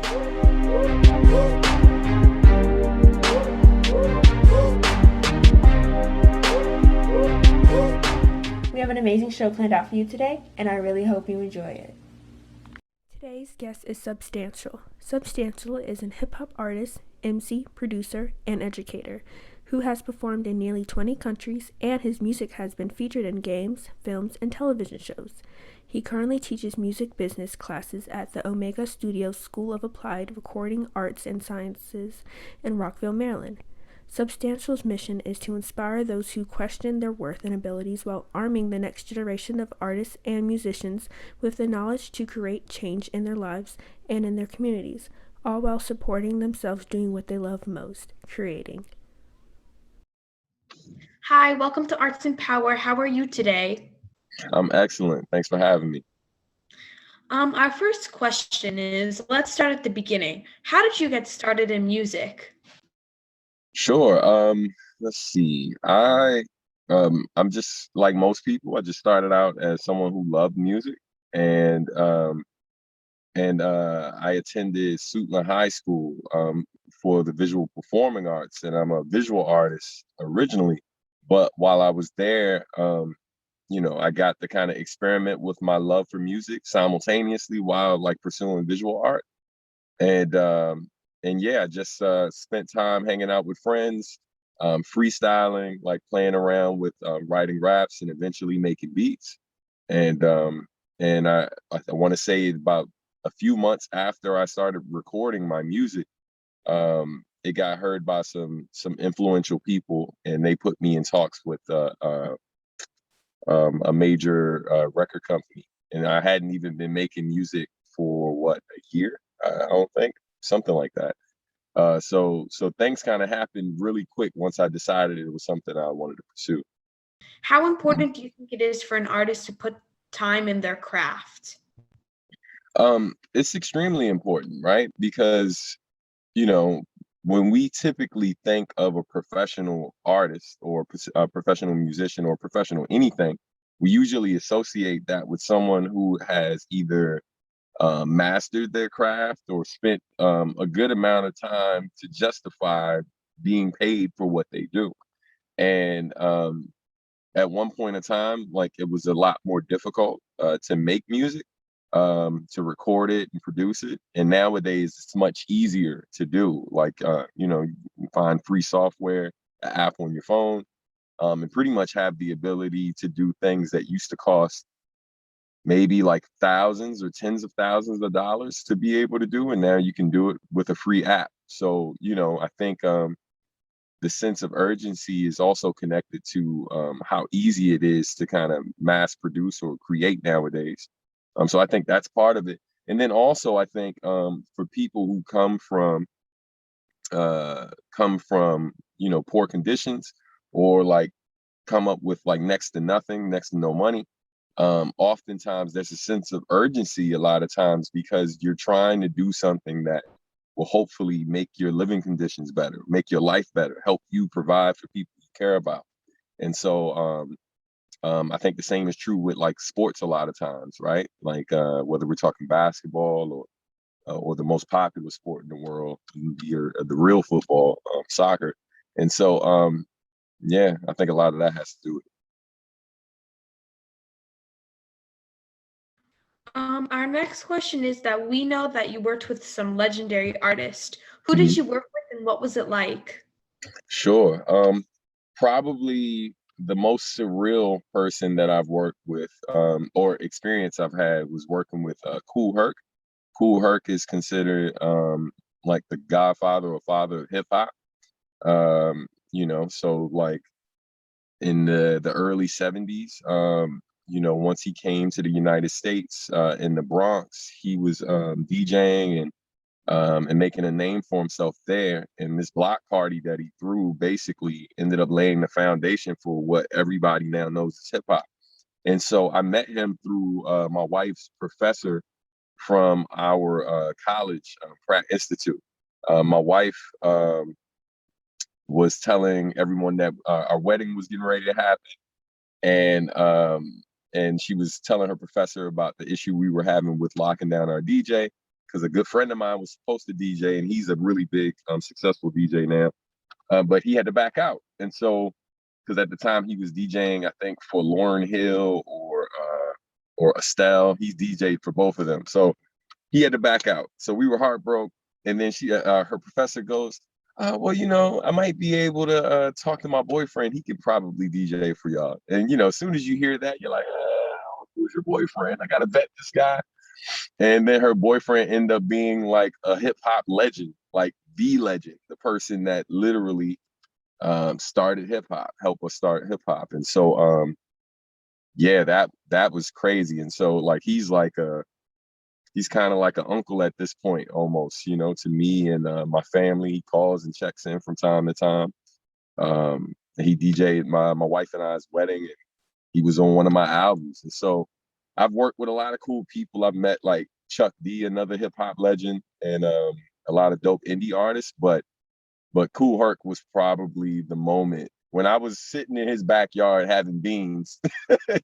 We have an amazing show planned out for you today, and I really hope you enjoy it. Today's guest is Substantial. Substantial is an hip-hop artist, MC, producer, and educator who has performed in nearly 20 countries, and his music has been featured in games, films, and television shows. He currently teaches music business classes at the Omega Studios School of Applied Recording Arts and Sciences in Rockville, Maryland. Substantial's mission is to inspire those who question their worth and abilities while arming the next generation of artists and musicians with the knowledge to create change in their lives and in their communities, all while supporting themselves doing what they love most, creating. Hi, welcome to ArtsEnPower. How are you today? I'm excellent. Thanks for having me. Our first question is, let's start at the beginning. How did you get started in music? Sure. Let's see. I'm just like most people. I just started out as someone who loved music, and I attended Suitland High School for the visual performing arts, and I'm a visual artist originally. But while I was there, I got to kind of experiment with my love for music simultaneously while like pursuing visual art. And yeah, I just spent time hanging out with friends, freestyling, like playing around with writing raps and eventually making beats. And I want to say about a few months after I started recording my music, it got heard by some influential people, and they put me in talks with a major record company. And I hadn't even been making music for a year, I don't think, something like that. So things kind of happened really quick once I decided it was something I wanted to pursue. How important do you think it is for an artist to put time in their craft? It's extremely important, right? Because, when we typically think of a professional artist or a professional musician or professional anything, we usually associate that with someone who has either mastered their craft or spent a good amount of time to justify being paid for what they do. And at one point in time, like it was a lot more difficult to make music, to record it and produce it. And nowadays it's much easier to do. Like, you find free software, an app on your phone, and pretty much have the ability to do things that used to cost maybe like thousands or tens of thousands of dollars to be able to do. And now you can do it with a free app. So, I think the sense of urgency is also connected to how easy it is to kind of mass produce or create nowadays. So I think that's part of it. And then also I think for people who come from poor conditions, or like come up with like next to nothing, next to no money, oftentimes there's a sense of urgency a lot of times because you're trying to do something that will hopefully make your living conditions better, make your life better, help you provide for people you care about. And so I think the same is true with like sports a lot of times, right? Like whether we're talking basketball or the most popular sport in the world, the real football, soccer. And so yeah, I think a lot of that has to do with it. Our next question is that we know that you worked with some legendary artists. Who did you work with and what was it like? Sure. Probably the most surreal person that I've worked with, or experience I've had, was working with Kool Herc. Kool Herc is considered like the godfather or father of hip hop. So like in the early 70s, once he came to the United States, in the Bronx, he was DJing and making a name for himself there. And this block party that he threw basically ended up laying the foundation for what everybody now knows as hip hop. And so I met him through my wife's professor from our college, Pratt Institute. My wife was telling everyone that our wedding was getting ready to happen, and she was telling her professor about the issue we were having with locking down our DJ. because a good friend of mine was supposed to DJ, and he's a really big, successful DJ now. But he had to back out. And so, because at the time he was DJing, I think for Lauryn Hill or Estelle, he's DJ'd for both of them. So he had to back out. So we were heartbroken. And then her professor goes, well, I might be able to talk to my boyfriend. He could probably DJ for y'all. And, as soon as you hear that, you're like, who's your boyfriend? I got to vet this guy. And then her boyfriend ended up being like a hip hop legend, like the legend, the person that literally started hip hop, helped us start hip hop. And so, yeah, that was crazy. And so like, he's kind of like an uncle at this point, almost, to me and my family. He calls and checks in from time to time. He DJ'd my wife and I's wedding, and he was on one of my albums. And so I've worked with a lot of cool people. I've met like Chuck D, another hip hop legend, and a lot of dope indie artists. But Kool Herc was probably the moment when I was sitting in his backyard having beans,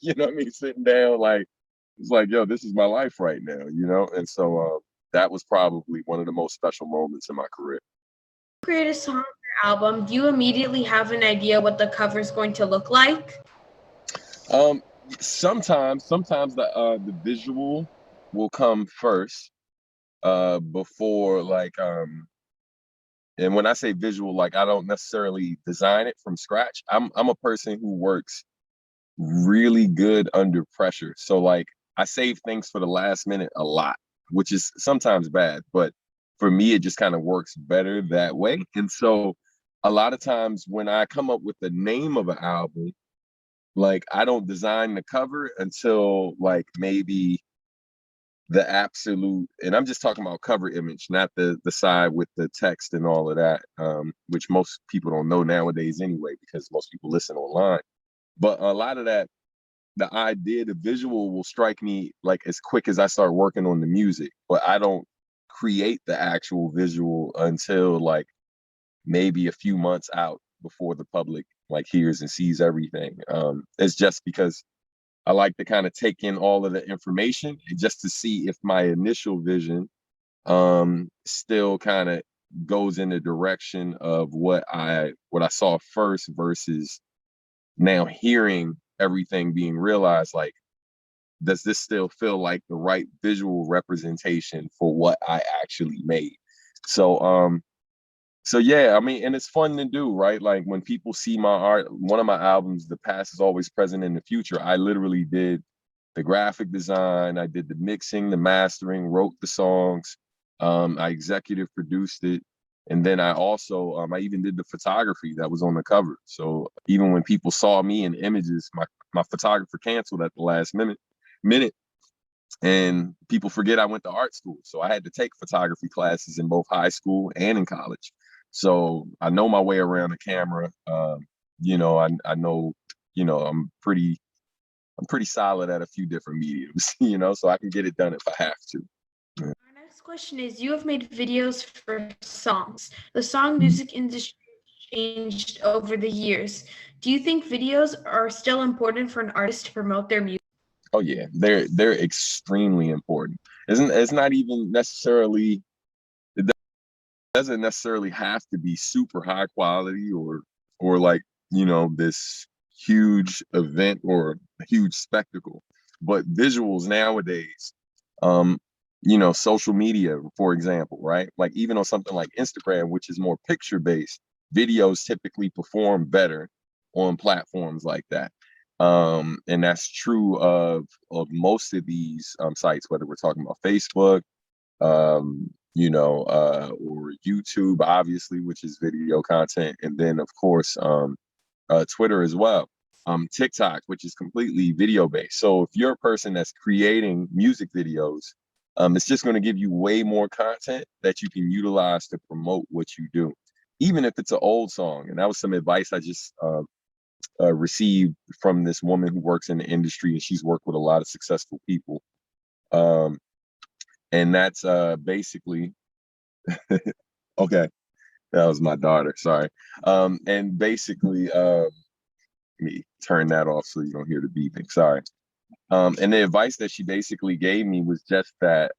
you know what I mean? Sitting down, like, it's like, yo, this is my life right now, And so that was probably one of the most special moments in my career. Create a song or album, do you immediately have an idea what the cover is going to look like? Sometimes the visual will come first, before like, and when I say visual, like I don't necessarily design it from scratch. I'm a person who works really good under pressure. So like I save things for the last minute a lot, which is sometimes bad, but for me, it just kind of works better that way. And so a lot of times when I come up with the name of an album, like I don't design the cover until like maybe the absolute, and I'm just talking about cover image, not the side with the text and all of that, which most people don't know nowadays anyway, because most people listen online. But a lot of that, the idea, the visual will strike me like as quick as I start working on the music, but I don't create the actual visual until like maybe a few months out before the public like hears and sees everything. It's just because I like to kind of take in all of the information just to see if my initial vision still kind of goes in the direction of what I saw first versus now hearing everything being realized. Like, does this still feel like the right visual representation for what I actually made? So yeah, I mean, and it's fun to do, right? Like when people see my art, one of my albums, The Past is Always Present in the Future, I literally did the graphic design, I did the mixing, the mastering, wrote the songs, I executive produced it. And then I also, I even did the photography that was on the cover. So even when people saw me in images, my photographer canceled at the last minute. And people forget I went to art school. So I had to take photography classes in both high school and in college. So I know my way around the camera. I know, I'm pretty solid at a few different mediums, so I can get it done if I have to. Yeah. Our next question is, you have made videos for songs. The song music industry changed over the years. Do you think videos are still important for an artist to promote their music? Oh yeah, they're extremely important. It's not even necessarily, it doesn't necessarily have to be super high quality or like, this huge event or a huge spectacle. But visuals nowadays, social media, for example, right? Like even on something like Instagram, which is more picture based, videos typically perform better on platforms like that. And that's true of most of these sites, whether we're talking about Facebook, or YouTube, obviously, which is video content, and then of course Twitter as well. TikTok, which is completely video based. So if you're a person that's creating music videos, it's just going to give you way more content that you can utilize to promote what you do, even if it's an old song. And that was some advice I just received from this woman who works in the industry, and she's worked with a lot of successful people. And that's basically, okay, that was my daughter, sorry. And basically, let me turn that off so you don't hear the beeping, sorry. And the advice that she basically gave me was just that,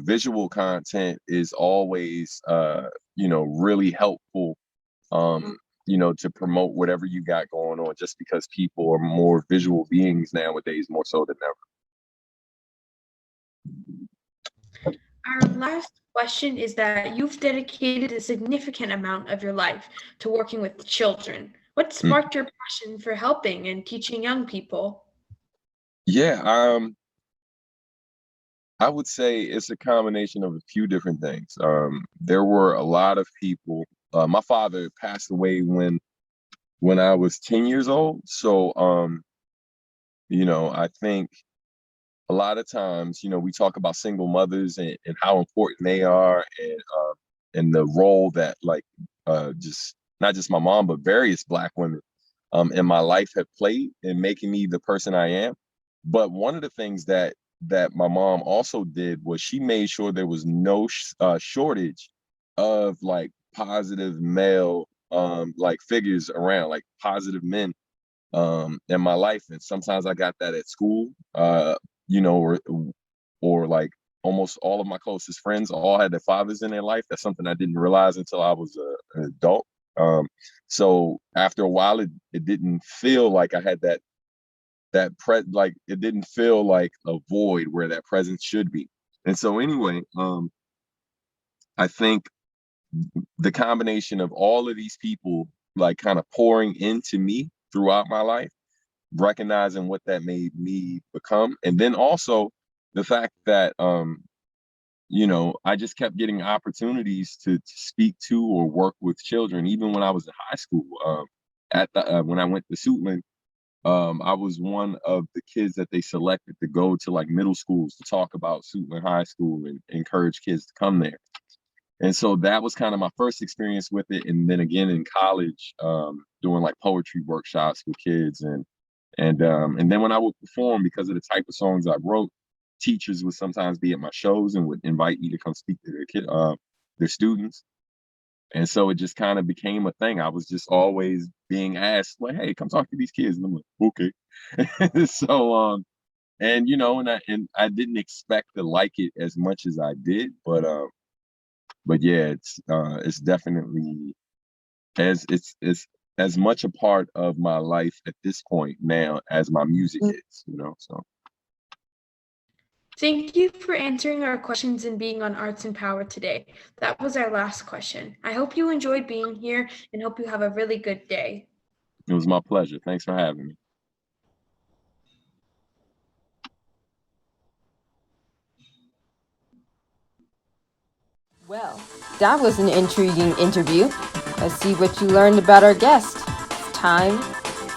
visual content is always, really helpful, to promote whatever you got going on, just because people are more visual beings nowadays, more so than ever. Our last question is that you've dedicated a significant amount of your life to working with children. What sparked your passion for helping and teaching young people? Yeah, I would say it's a combination of a few different things. There were a lot of people. My father passed away when I was 10 years old. So, I think a lot of times, we talk about single mothers and how important they are, and the role that, like, just not just my mom, but various Black women in my life have played in making me the person I am. But one of the things that my mom also did was she made sure there was no shortage of, like, positive male, like, figures around, like positive men in my life. And sometimes I got that at school, or like almost all of my closest friends all had their fathers in their life. That's something I didn't realize until I was an adult. So after a while, it didn't feel like I had like, it didn't feel like a void where that presence should be. And so anyway, I think the combination of all of these people, like, kind of pouring into me throughout my life, recognizing what that made me become, and then also the fact that, I just kept getting opportunities to speak to or work with children, even when I was in high school. When I went to Suitland, I was one of the kids that they selected to go to, like, middle schools to talk about Suitland High School and encourage kids to come there. And so that was kind of my first experience with it. And then again in college, doing, like, poetry workshops with kids, and then when I would perform, because of the type of songs I wrote, teachers would sometimes be at my shows and would invite me to come speak to their students. And so it just kind of became a thing. I was just always being asked, like, "Hey, come talk to these kids." And I'm like, "Okay." So, and I didn't expect to like it as much as I did, but yeah, it's definitely, it's as much a part of my life at this point now as my music is. So Thank you for answering our questions and being on Arts and Power today. That was our last question. I hope you enjoyed being here and hope you have a really good day. it was my pleasure. Thanks for having me. Well, that was an intriguing interview. Let's see what you learned about our guest. It's time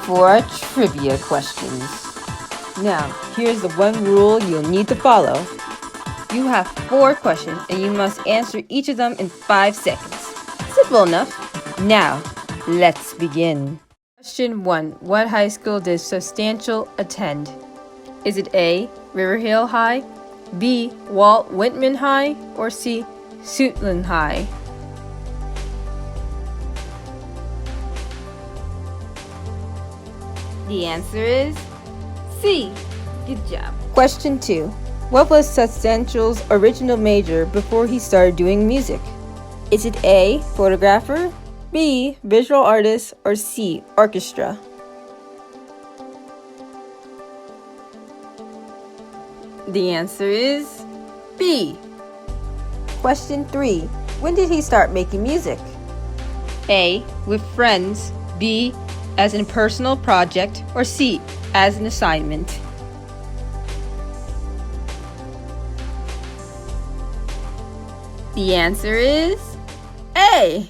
for our trivia questions. Now, here's the one rule you'll need to follow. You have 4 questions and you must answer each of them in 5 seconds. Simple enough. Now, let's begin. Question 1. What high school did Substantial attend? Is it A, River Hill High, B, Walt Whitman High, or C, Suitland High? The answer is C. Good job. Question 2. What was Substantial's original major before he started doing music? Is it A, photographer, B, visual artist, or C, orchestra? The answer is B. Question 3. When did he start making music? A, with friends, B, as a personal project, or C, as an assignment? The answer is A.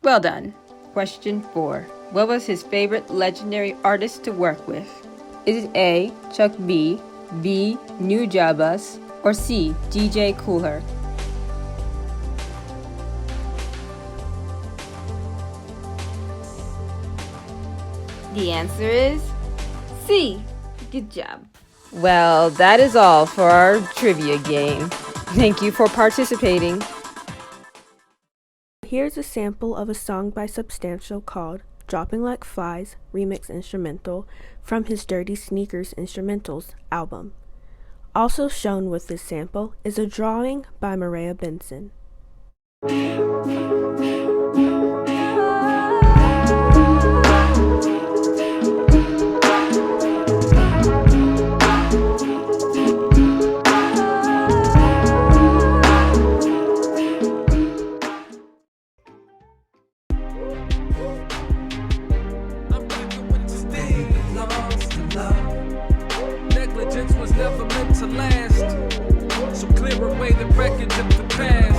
Well done. Question 4. What was his favorite legendary artist to work with? Is it A, Chuck B, B, New Jabas, or C, DJ Cooler? The answer is C. Good job. Well, that is all for our trivia game. Thank you for participating. Here's a sample of a song by Substantial called Dropping Like Flies Remix Instrumental from his Dirty Sneakers Instrumentals album. Also shown with this sample is a drawing by Maria Benson. Negligence was never meant to last. So clear away the wreckage of the past.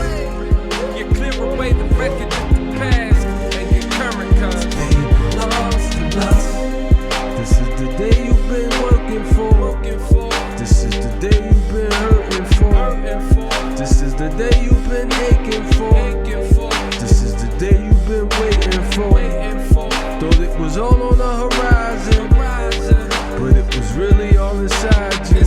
You clear away the wreckage of the past. And your current cause. Baby, lost to love. This is the day you've been working for. This is the day you've been hurting for. This is the day you've been aching for. This is the day you've been waiting for. Thought it was all on the horizon, but it was really all inside you.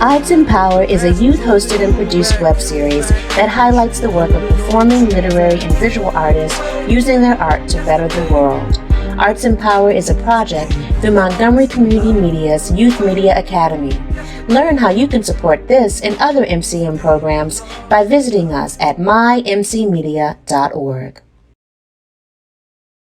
ArtsEnPower is a youth-hosted and produced web series that highlights the work of performing, literary, and visual artists using their art to better the world. ArtsEnPower is a project through Montgomery Community Media's Youth Media Academy. Learn how you can support this and other MCM programs by visiting us at mymcmedia.org.